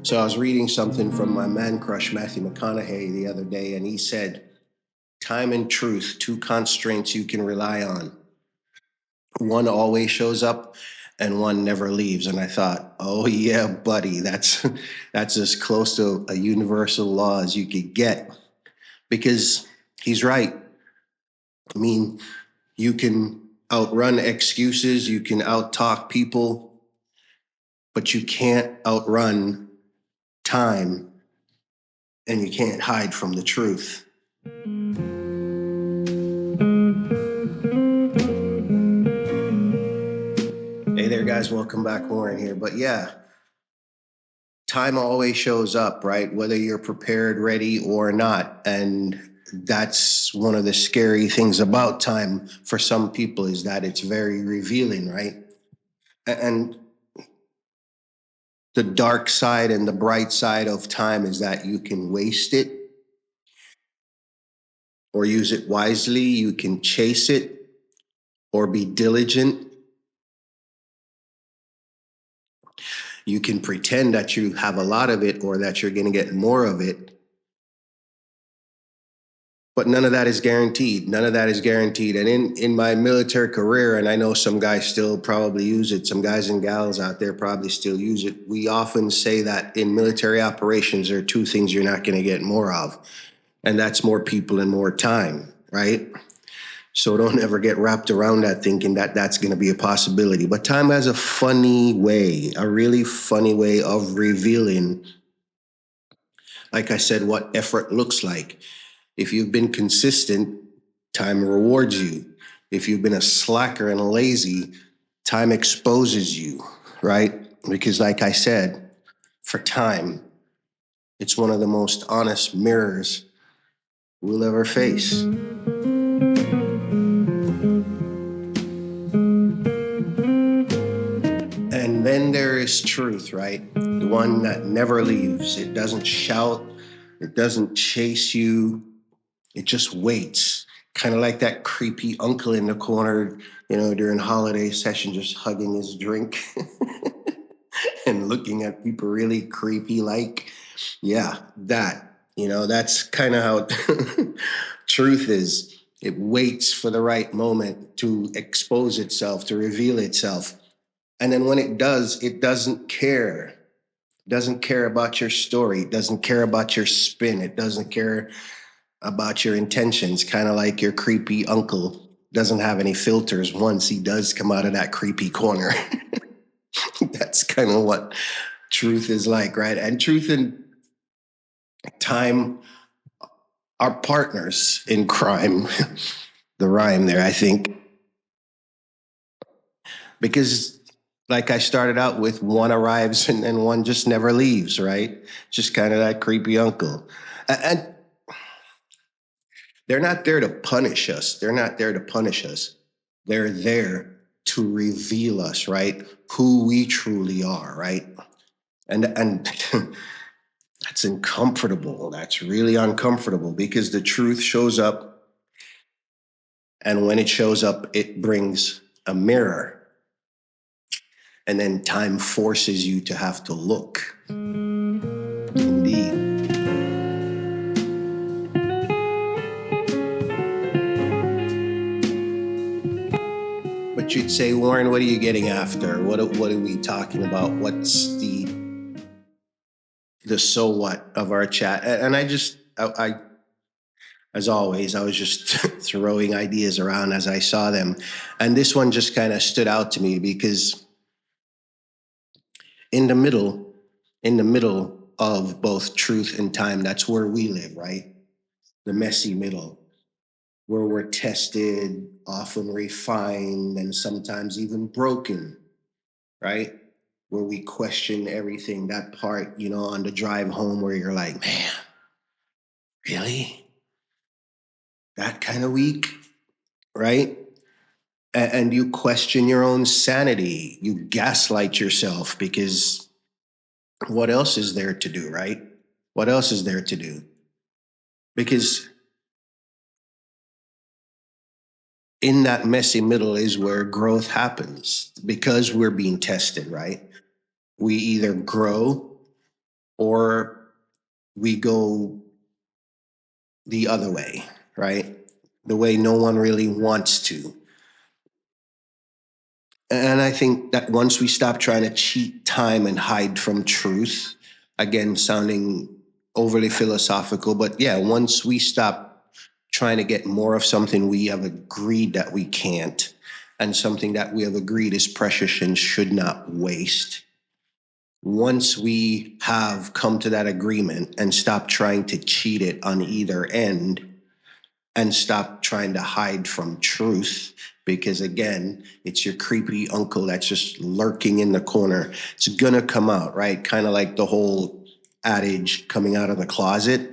So I was reading something from my man crush, Matthew McConaughey, the other day, and he said, time and truth, two constraints you can rely on. One always shows up and one never leaves. And I thought, oh yeah, buddy, that's that's as close to a universal law as you could get. Because he's right. I mean, you can outrun excuses, you can outtalk people, but you can't outrun time and you can't hide from the truth. Hey there, guys. Welcome back. Warren here. But yeah, time always shows up, right? Whether you're prepared, ready, or not. And that's one of the scary things about time for some people is that it's very revealing, right? And the dark side and the bright side of time is that you can waste it or use it wisely. You can chase it or be diligent. You can pretend that you have a lot of it or that you're going to get more of it. But none of that is guaranteed. None of that is guaranteed. And in my military career, and I know some guys still probably use it, some guys and gals out there probably still use it. We often say that in military operations, there are two things you're not going to get more of, and that's more people and more time, right? So don't ever get wrapped around that thinking that that's going to be a possibility. But time has a funny way, a really funny way of revealing, like I said, what effort looks like. If you've been consistent, time rewards you. If you've been a slacker and lazy, time exposes you, right? Because, like I said, for time, it's one of the most honest mirrors we'll ever face. And then there is truth, right? The one that never leaves. It doesn't shout, it doesn't chase you, it just waits. Kind of like that creepy uncle in the corner, during holiday session, just hugging his drink and looking at people really creepy like. Yeah, that's kind of how truth is. It waits for the right moment to expose itself, to reveal itself. And then when it does, it doesn't care. It doesn't care about your story. It doesn't care about your spin. It doesn't care about your intentions, kind of like your creepy uncle doesn't have any filters once he does come out of that creepy corner. That's kind of what truth is like, right? And truth and time are partners in crime. The rhyme there, I think, because like I started out with, one arrives and one just never leaves, right? Just kind of that creepy uncle. And they're not there to punish us. They're not there to punish us. They're there to reveal us, right? Who we truly are, right? And that's uncomfortable. That's really uncomfortable because the truth shows up, and when it shows up, it brings a mirror. And then time forces you to have to look. Indeed. But you'd say, Warren, what are you getting after? What are we talking about? What's the so what of our chat? And I as always, I was just throwing ideas around as I saw them. And this one just kind of stood out to me because in the middle, in the middle of both truth and time, that's where we live, right? The messy middle, where we're tested, often refined, and sometimes even broken, right? Where we question everything. That part, on the drive home where you're like, man, really? That kind of week, right? And you question your own sanity. You gaslight yourself because what else is there to do, right? What else is there to do? Because in that messy middle is where growth happens because we're being tested, right? We either grow or we go the other way, right? The way no one really wants to. And I think that once we stop trying to cheat time and hide from truth, again, sounding overly philosophical, but yeah, once we stop trying to get more of something we have agreed that we can't, and something that we have agreed is precious and should not waste, once we have come to that agreement and stop trying to cheat it on either end, and stop trying to hide from truth, because again, it's your creepy uncle that's just lurking in the corner. It's gonna come out, right? Kind of like the whole adage coming out of the closet.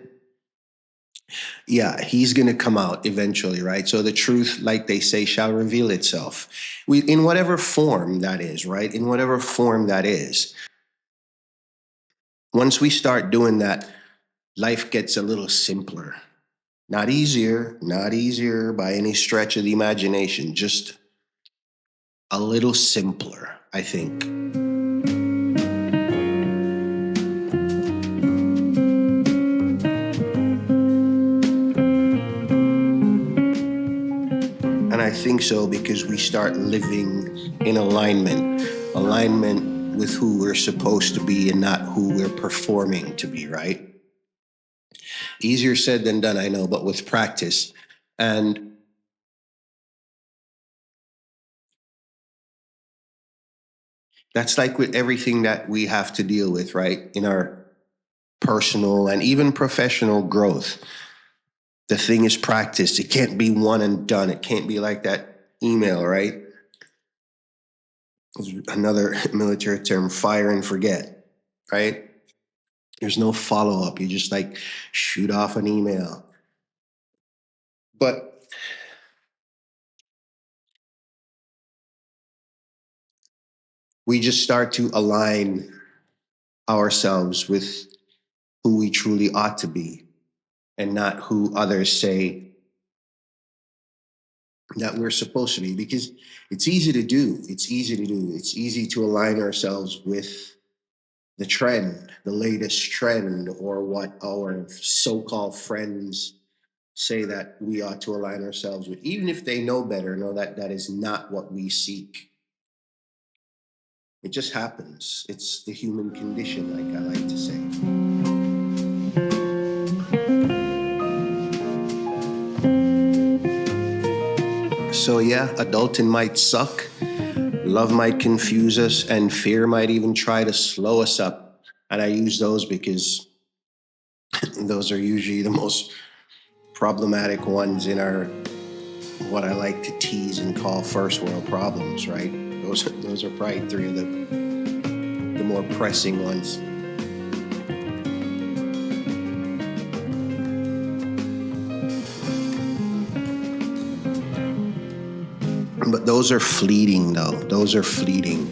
Yeah, he's gonna come out eventually, right? So the truth, like they say, shall reveal itself. In whatever form that is, right? In whatever form that is. Once we start doing that, life gets a little simpler. Not easier by any stretch of the imagination, just a little simpler, I think. And I think so because we start living in alignment with who we're supposed to be and not who we're performing to be, right? Easier said than done, I know, but with practice. And that's like with everything that we have to deal with, right? In our personal and even professional growth. The thing is practice. It can't be one and done. It can't be like that email, right? Another military term, fire and forget, right? There's no follow up. You just like shoot off an email. But we just start to align ourselves with who we truly ought to be and not who others say that we're supposed to be, because it's easy to do. It's easy to do. It's easy to align ourselves with the trend, the latest trend, or what our so called friends say that we ought to align ourselves with, even if they know better, know that that is not what we seek. It just happens. It's the human condition, like I like to say. So, yeah, adulting might suck, love might confuse us, and fear might even try to slow us up. And I use those because those are usually the most problematic ones in our, what I like to tease and call first world problems, right? Those are probably three of the more pressing ones. But those are fleeting, though. Those are fleeting.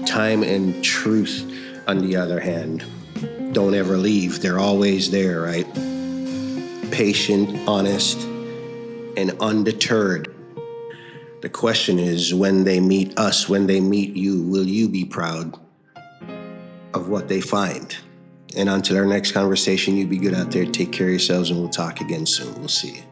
Time and truth, on the other hand, don't ever leave. They're always there, right? Patient, honest, and undeterred. The question is, when they meet us, when they meet you, will you be proud of what they find? And until our next conversation, you be good out there. Take care of yourselves, and we'll talk again soon. We'll see you.